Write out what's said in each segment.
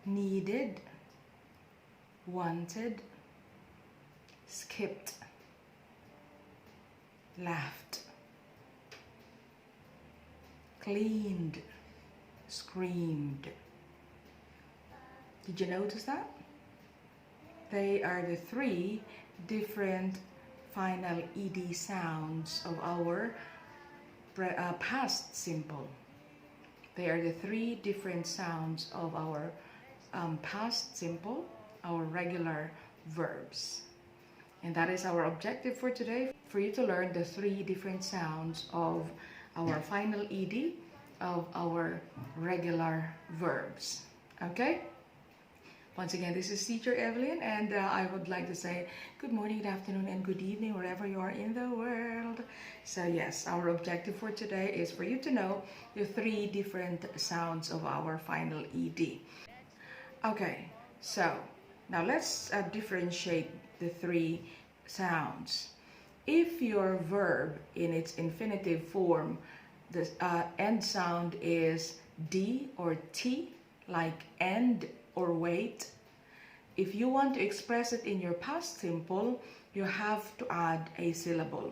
needed, wanted, skipped, laughed, cleaned, screamed. Did you notice that? They are the three different final ed sounds of our past simple. They are the three different sounds of our past simple, our regular verbs. And that is our objective for today, for you to learn the three different sounds of our final ed of our regular verbs. Okay? Once again, this is Teacher Evelyn, and I would like to say good morning, good afternoon, and good evening wherever you are in the world. So yes, our objective for today is for you to know the three different sounds of our final ed. Okay, so now let's differentiate the three sounds. If your verb in its infinitive form, the end sound is D or T, like end or wait. If you want to express it in your past simple, you have to add a syllable.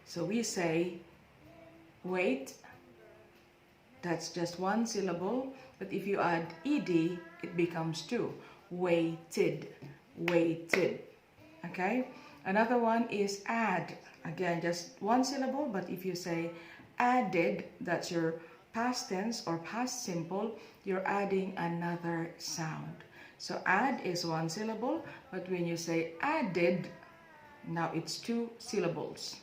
So we say wait, that's just one syllable, but if you add ed, it becomes two. Waited, waited. Okay? Another one is add. Again, just one syllable, but if you say added, that's your past tense or past simple, you're adding another sound. So add is one syllable, but when you say added, now it's two syllables.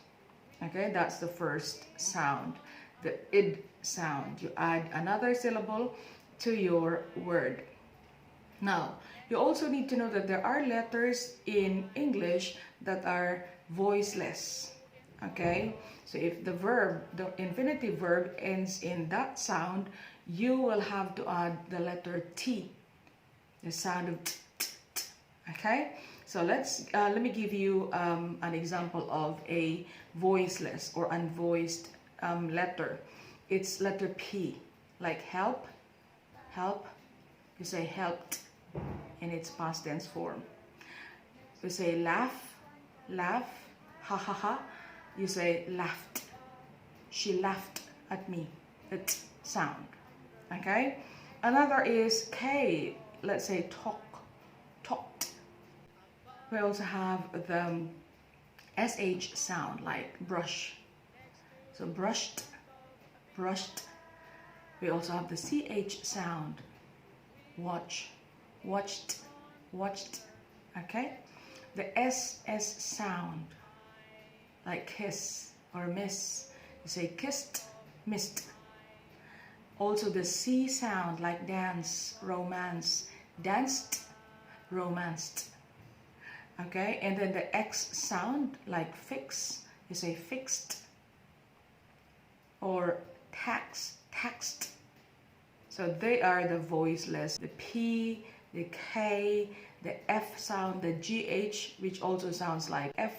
Okay, that's the first sound, the id sound. You add another syllable to your word. Now, you also need to know that there are letters in English that are voiceless. Okay, so if the verb, the infinitive verb ends in that sound, you will have to add the letter T, the sound of t, t, t. Okay, so let me give you an example of a voiceless or unvoiced letter. It's letter P, like help, help. You say helped in its past tense form. You say laugh, laugh, ha ha ha. You say laughed. She laughed at me. The t sound. Okay? Another is K. Let's say talk, talked. We also have the SH sound like brush. So brushed, brushed. We also have the CH sound. Watch, watched, watched. Okay? The SS sound like kiss or miss. You say kissed, missed. Also the C sound like dance, romance, danced, romanced. Okay, and then the X sound like fix. You say fixed. Or tax, taxed. So they are the voiceless. The P, the K, the F sound, the GH, which also sounds like F.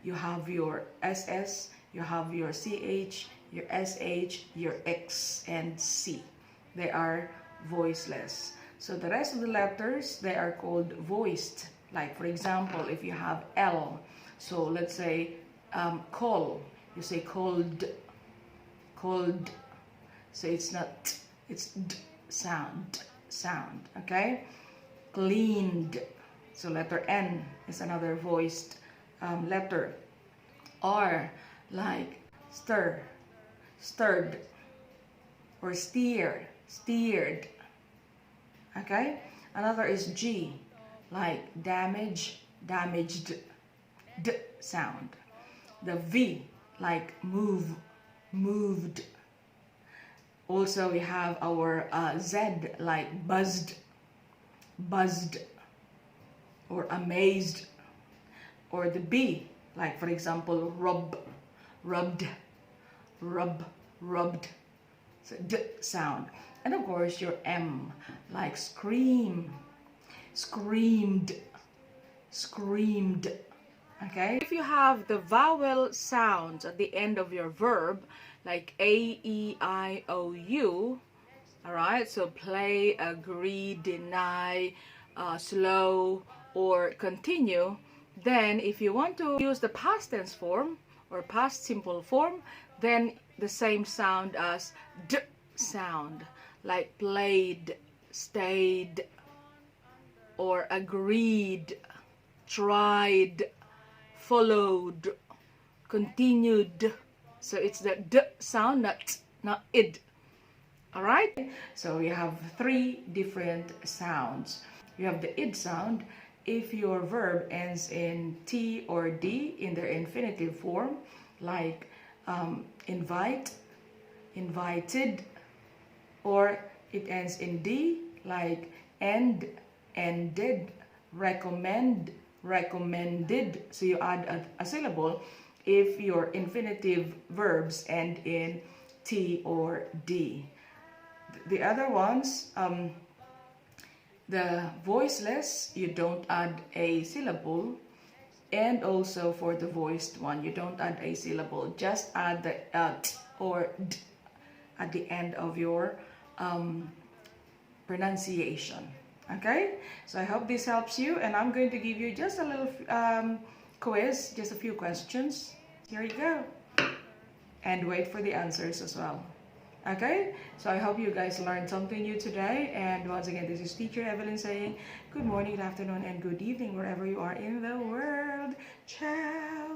You have your SS, you have your CH, your SH, your X, and C. They are voiceless. So the rest of the letters, they are called voiced. Like for example, if you have L, so let's say call, you say called, called. So it's not t, it's d sound, sound. Okay? Cleaned. So letter N is another voiced letter. R like stir, stirred, or steer, steered. Okay? Another is G like damage, damaged, d sound. The V like move, moved. Also we have our Z like buzzed, buzzed, or amazed. Or the B, like for example, rub, rubbed, rub, rubbed. So d sound. And of course your M, like scream, screamed, screamed. Okay? If you have the vowel sounds at the end of your verb, like A, E, I, O, U, All right, so play, agree, deny, slow, or continue. Then if you want to use the past tense form or past simple form, then the same sound as d sound, like played, stayed, or agreed, tried, followed, continued. So it's the d sound, not id. Alright? So we have three different sounds. You have the id sound if your verb ends in T or D in their infinitive form, like invite, invited, or it ends in D, like end, ended, recommend, recommended. So you add a syllable if your infinitive verbs end in T or D. The other ones, the voiceless, you don't add a syllable, and also for the voiced one, you don't add a syllable, just add the t or d at the end of your pronunciation. Okay, so I hope this helps you, and I'm going to give you just a little quiz, just a few questions. Here you go, and wait for the answers as well. Okay, so I hope you guys learned something new today, and once again, this is teacher Evelyn saying good morning, good afternoon, and good evening wherever you are in the world. Ciao.